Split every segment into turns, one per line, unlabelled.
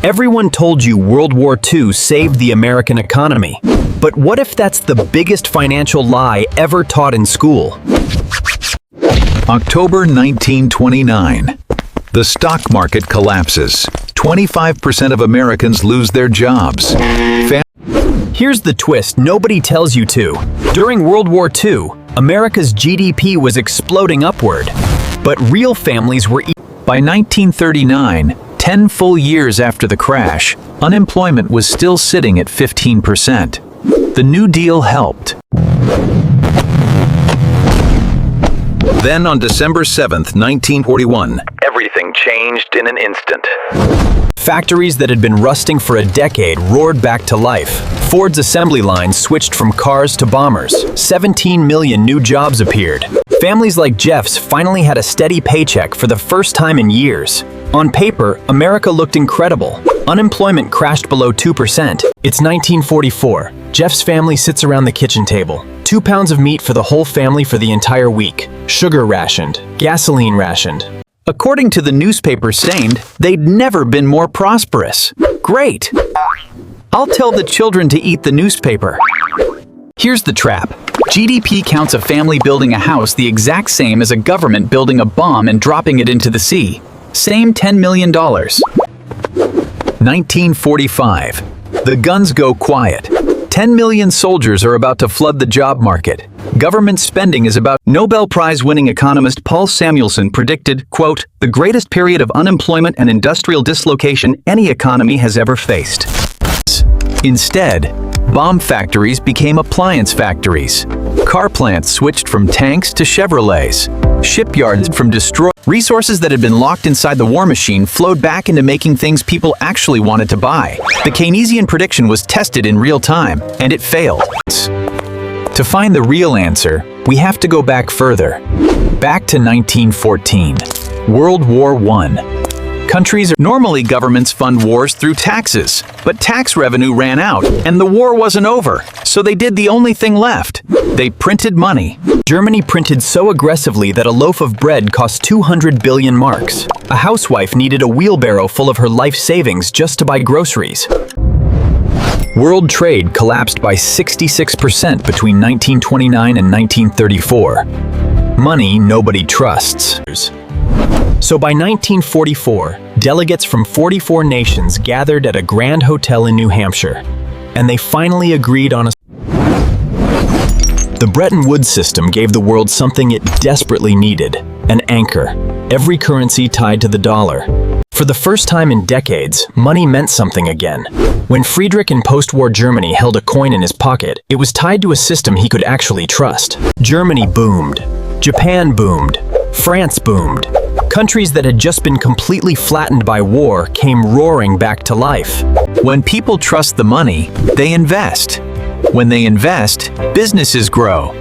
Everyone told you World War II saved the American economy. But what if that's the biggest financial lie ever taught in school?
October 1929. The stock market collapses. 25% of Americans lose their jobs.
Here's the twist nobody tells you to. During World War II, America's GDP was exploding upward. But real families were
By 1939, 10 full years after the crash, unemployment was still sitting at 15%. The New Deal helped. Then on December 7th, 1941, everything changed in an instant.
Factories that had been rusting for a decade roared back to life. Ford's assembly lines switched from cars to bombers. 17 million new jobs appeared. Families like Jeff's finally had a steady paycheck for the first time in years. On paper, America looked incredible. Unemployment crashed below 2%. It's 1944. Jeff's family sits around the kitchen table. 2 pounds of meat for the whole family for the entire week. Sugar rationed. Gasoline rationed. According to the newspaper stained, they'd never been more prosperous. Great! I'll tell the children to eat the newspaper. Here's the trap. GDP counts a family building a house the exact same as a government building a bomb and dropping it into the sea. Same $10 million.
1945. The guns go quiet. 10 million soldiers are about to flood the job market. Government spending is about. Nobel Prize-winning economist Paul Samuelson predicted, quote, "the greatest period of unemployment and industrial dislocation any economy has ever faced." Instead, bomb factories became appliance factories. Car plants switched from tanks to Chevrolets. Shipyards from destroyed. Resources that had been locked inside the war machine flowed back into making things people actually wanted to buy. The Keynesian prediction was tested in real time, and it failed. To find the real answer, we have to go back further. Back to 1914. World War I. Normally governments fund wars through taxes, but tax revenue ran out, and the war wasn't over, so they did the only thing left. They printed money.
Germany printed so aggressively that a loaf of bread cost 200 billion marks. A housewife needed a wheelbarrow full of her life savings just to buy groceries. World trade collapsed by 66% between 1929 and 1934. Money nobody trusts. So by 1944, delegates from 44 nations gathered at a grand hotel in New Hampshire, and they finally agreed on a. The Bretton Woods system gave the world something it desperately needed, an anchor, every currency tied to the dollar. For the first time in decades, money meant something again. When Friedrich in post-war Germany held a coin in his pocket, it was tied to a system he could actually trust. Germany boomed. Japan boomed. France boomed. Countries that had just been completely flattened by war came roaring back to life.
When people trust the money, they invest. When they invest, businesses grow.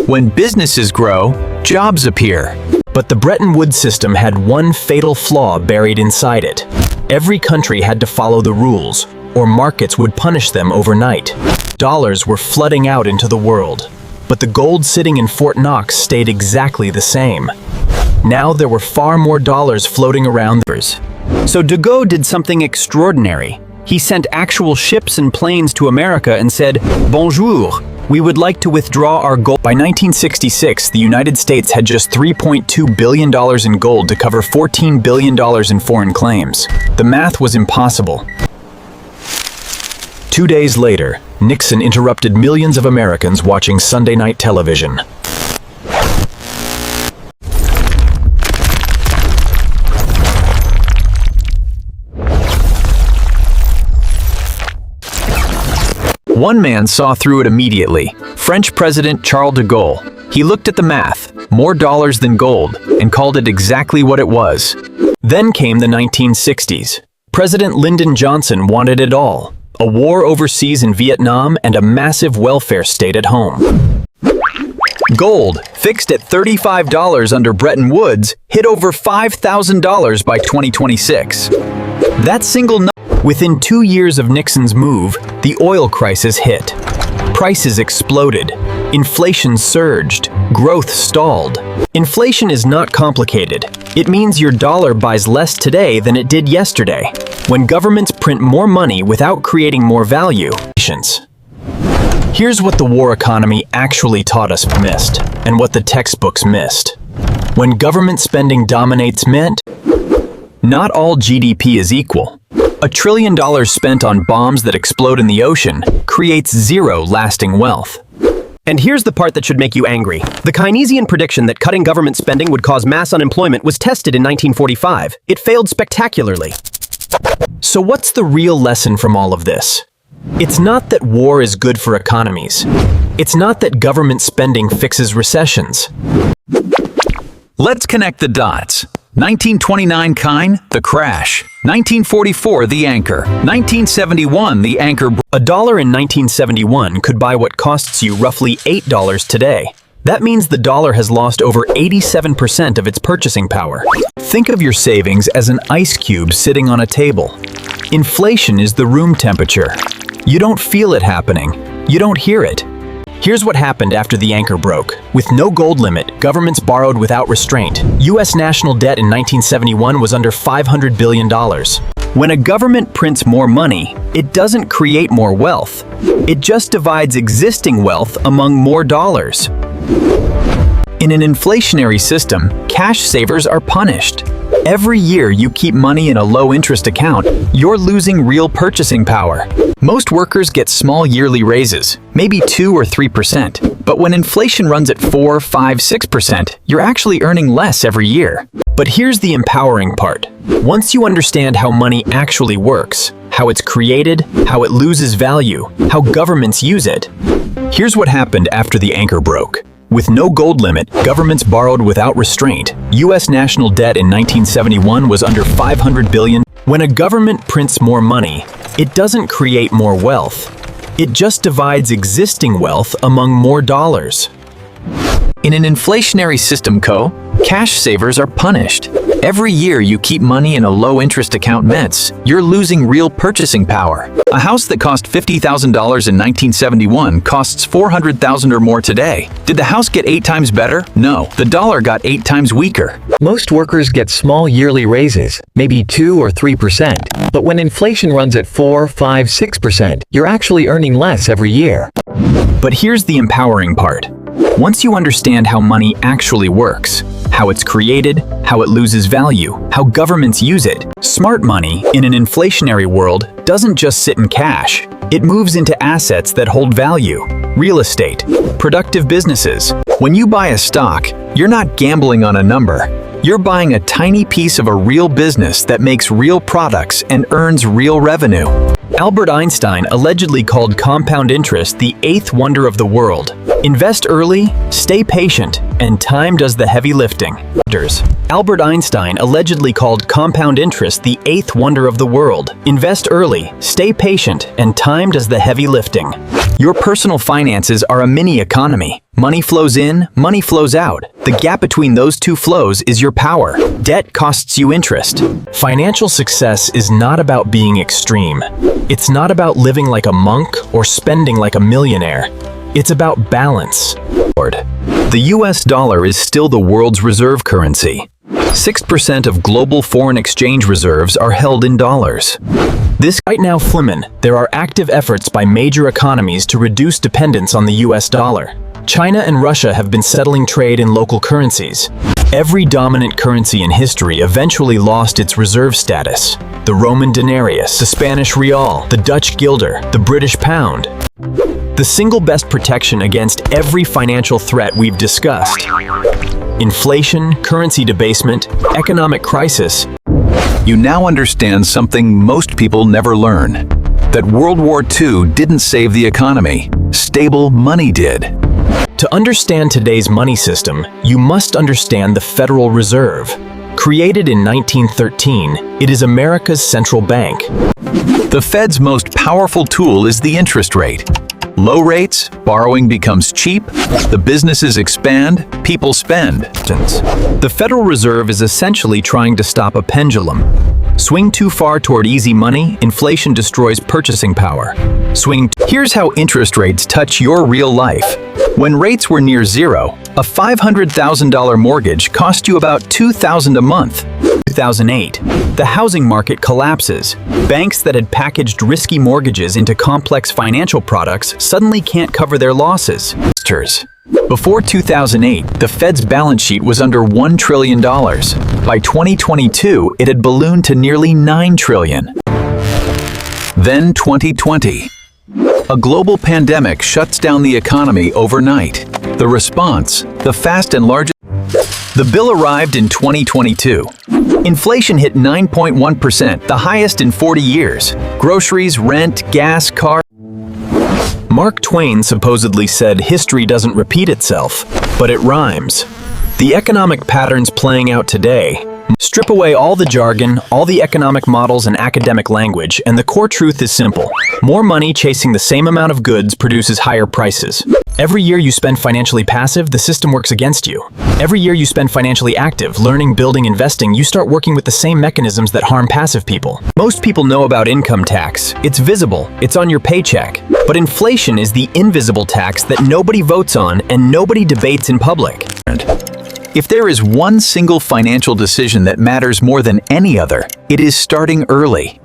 When businesses grow, jobs appear.
But the Bretton Woods system had one fatal flaw buried inside it. Every country had to follow the rules, or markets would punish them overnight. Dollars were flooding out into the world, but the gold sitting in Fort Knox stayed exactly the same. Now there were far more dollars floating around. So de Gaulle did something extraordinary. He sent actual ships and planes to America and said, "Bonjour, we would like to withdraw our gold." By 1966, the United States had just $3.2 billion in gold to cover $14 billion in foreign claims. The math was impossible. 2 days later, Nixon interrupted millions of Americans watching Sunday night television. One man saw through it immediately, French President Charles de Gaulle. He looked at the math, more dollars than gold, and called it exactly what it was. Then came the 1960s. President Lyndon Johnson wanted it all. A war overseas in Vietnam and a massive welfare state at home. Gold, fixed at $35 under Bretton Woods, hit over $5,000 by 2026. That single number. Within 2 years of Nixon's move, the oil crisis hit. Prices exploded. Inflation surged. Growth stalled. Inflation is not complicated. It means your dollar buys less today than it did yesterday. When governments print more money without creating more value. Here's what the war economy actually taught us missed, and what the textbooks missed. When government spending dominates meant, not all GDP is equal. $1 trillion spent on bombs that explode in the ocean creates zero lasting wealth.
And here's the part that should make you angry. The Keynesian prediction that cutting government spending would cause mass unemployment was tested in 1945. It failed spectacularly.
So what's the real lesson from all of this? It's not that war is good for economies. It's not that government spending fixes recessions.
Let's connect the dots. 1929 Keyn, the crash. 1944, the anchor. 1971, the anchor.
$1 in 1971 could buy what costs you roughly $8 today. That means the dollar has lost over 87% of its purchasing power. Think of your savings as an ice cube sitting on a table. Inflation is the room temperature. You don't feel it happening. You don't hear it. Here's what happened after the anchor broke. With no gold limit, governments borrowed without restraint. U.S. national debt in 1971 was under $500 billion. When a government prints more money, it doesn't create more wealth. It just divides existing wealth among more dollars. In an inflationary system, cash savers are punished. Every year you keep money in a low-interest account, you're losing real purchasing power. Most workers get small yearly raises, maybe 2 or 3%. But when inflation runs at 4, 5, 6%, you're actually earning less every year. But here's the empowering part. Once you understand how money actually works, how it's created, how it loses value, how governments use it. Here's what happened after the anchor broke. With no gold limit, governments borrowed without restraint. U.S. national debt in 1971 was under $500 billion. When a government prints more money, it doesn't create more wealth. It just divides existing wealth among more dollars.
In an inflationary system, cash savers are punished. Every year you keep money in a low-interest account means you're losing real purchasing power. A house that cost $50,000 in 1971 costs $400,000 or more today. Did the house get 8 times better? No, the dollar got 8 times weaker.
Most workers get small yearly raises, maybe 2 or 3%. But when inflation runs at 4, 5, 6%, you're actually earning less every year.
But here's the empowering part. Once you understand how money actually works, how it's created, how it loses value, how governments use it, smart money in an inflationary world doesn't just sit in cash. It moves into assets that hold value. Real estate, productive businesses. When you buy a stock, you're not gambling on a number. You're buying a tiny piece of a real business that makes real products and earns real revenue. Albert Einstein allegedly called compound interest the 8th wonder of the world. Invest early, stay patient, and time does the heavy lifting. Albert Einstein allegedly called compound interest the 8th wonder of the world. Invest early, stay patient, and time does the heavy lifting. Your personal finances are a mini economy. Money flows in, money flows out. The gap between those two flows is your power. Debt costs you interest. Financial success is not about being extreme. It's not about living like a monk or spending like a millionaire. It's about balance. The US dollar is still the world's reserve currency. 6% of global foreign exchange reserves are held in dollars. Right now, there are active efforts by major economies to reduce dependence on the US dollar. China and Russia have been settling trade in local currencies. Every dominant currency in history eventually lost its reserve status. The Roman denarius, the Spanish real, the Dutch guilder, the British pound. The single best protection against every financial threat we've discussed. Inflation, currency debasement, economic crisis.
You now understand something most people never learn. That World War II didn't save the economy. Stable money did.
To understand today's money system, you must understand the Federal Reserve. Created in 1913, it is America's central bank.
The Fed's most powerful tool is the interest rate. Low rates, borrowing becomes cheap, the businesses expand, people spend.
The Federal Reserve is essentially trying to stop a pendulum. Swing too far toward easy money, inflation destroys purchasing power. Here's how interest rates touch your real life. When rates were near zero, a $500,000 mortgage cost you about $2,000 a month. 2008, the housing market collapses. Banks that had packaged risky mortgages into complex financial products suddenly can't cover their losses. Before 2008, the Fed's balance sheet was under $1 trillion. By 2022, it had ballooned to nearly $9 trillion. Then 2020. A global pandemic shuts down the economy overnight. The response, the fast and largest. The bill arrived in 2022. Inflation hit 9.1%, the highest in 40 years. Groceries, rent, gas, car. Mark Twain supposedly said history doesn't repeat itself, but it rhymes. The economic patterns playing out today. Strip away all the jargon, all the economic models and academic language, and the core truth is simple. More money chasing the same amount of goods produces higher prices. Every year you spend financially passive, the system works against you. Every year you spend financially active, learning, building, investing, you start working with the same mechanisms that harm passive people. Most people know about income tax. It's visible, it's on your paycheck. But inflation is the invisible tax that nobody votes on and nobody debates in public. If there is one single financial decision that matters more than any other, it is starting early.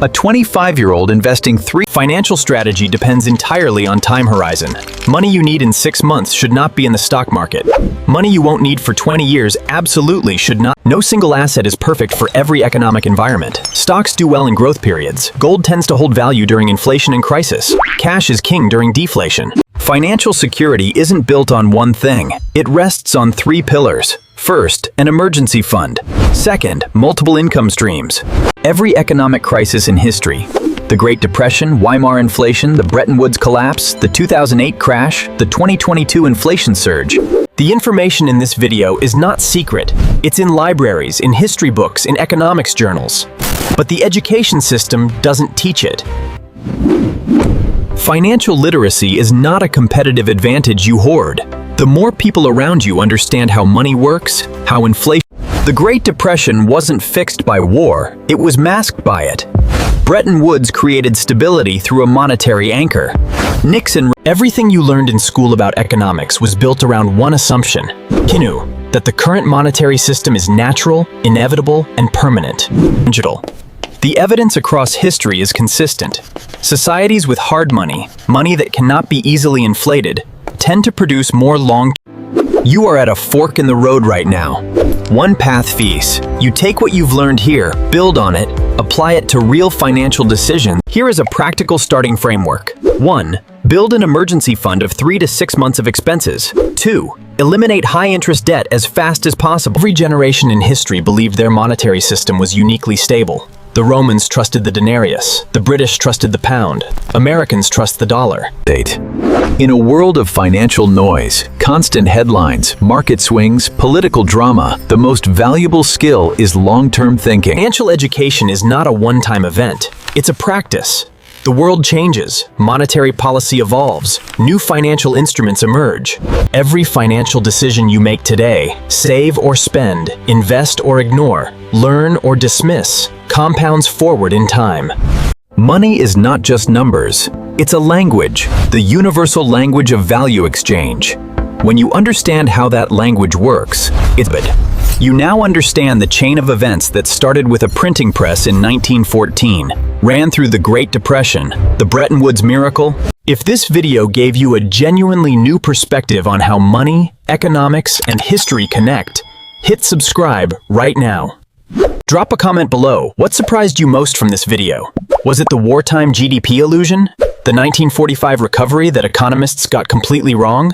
A 25-year-old investing financial strategy depends entirely on time horizon. Money you need in 6 months should not be in the stock market. Money you won't need for 20 years absolutely should not. No single asset is perfect for every economic environment. Stocks do well in growth periods. Gold tends to hold value during inflation and crisis. Cash is king during deflation. Financial security isn't built on one thing. It rests on 3 pillars. First, an emergency fund. Second, multiple income streams. Every economic crisis in history, the Great Depression, Weimar inflation, the Bretton Woods collapse, the 2008 crash, the 2022 inflation surge. The information in this video is not secret. It's in libraries, in history books, in economics journals. But the education system doesn't teach it. Financial literacy is not a competitive advantage you hoard. The more people around you understand how money works, how inflation. The Great Depression wasn't fixed by war, it was masked by it. Bretton Woods created stability through a monetary anchor. Nixon. Everything you learned in school about economics was built around one assumption, that the current monetary system is natural, inevitable, and permanent. The evidence across history is consistent. Societies with hard money, money that cannot be easily inflated, tend to produce more long. You are at a fork in the road right now. One path fees. You take what you've learned here, build on it, apply it to real financial decisions. Here is a practical starting framework. 1. Build an emergency fund of 3 to 6 months of expenses. 2. Eliminate high-interest debt as fast as possible. Every generation in history believed their monetary system was uniquely stable. The Romans trusted the denarius, the British trusted the pound, Americans trust the dollar. In a world of financial noise, constant headlines, market swings, political drama, the most valuable skill is long-term thinking. Financial education is not a one-time event. It's a practice. The world changes, monetary policy evolves, new financial instruments emerge. Every financial decision you make today, save or spend, invest or ignore, learn or dismiss, compounds forward in time. Money is not just numbers, it's a language, the universal language of value exchange. When you understand how that language works, you now understand the chain of events that started with a printing press in 1914, ran through the Great Depression, the Bretton Woods miracle. If this video gave you a genuinely new perspective on how money, economics, and history connect, hit subscribe right now. Drop a comment below. What surprised you most from this video? Was it the wartime GDP illusion? The 1945 recovery that economists got completely wrong?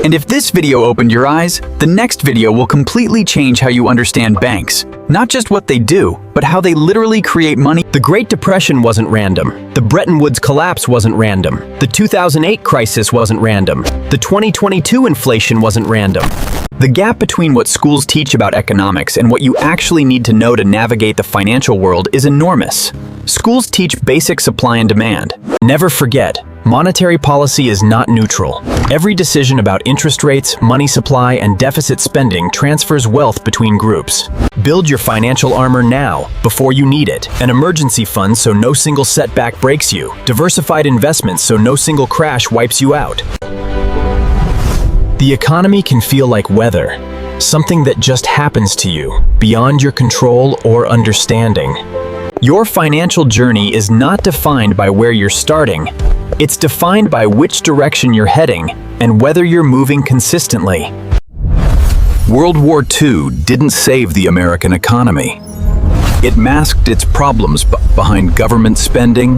And if this video opened your eyes, the next video will completely change how you understand banks. Not just what they do, but how they literally create money. The Great Depression wasn't random. The Bretton Woods collapse wasn't random. The 2008 crisis wasn't random. The 2022 inflation wasn't random. The gap between what schools teach about economics and what you actually need to know to navigate the financial world is enormous. Schools teach basic supply and demand. Never forget, Monetary policy is not neutral. Every decision about interest rates, money supply, and deficit spending transfers wealth between groups. Build your financial armor now, before you need it. An emergency fund so no single setback breaks you. Diversified investments so no single crash wipes you out. The economy can feel like weather, something that just happens to you, beyond your control or understanding. Your financial journey is not defined by where you're starting. It's defined by which direction you're heading and whether you're moving consistently.
World War II didn't save the American economy. It masked its problems behind government spending,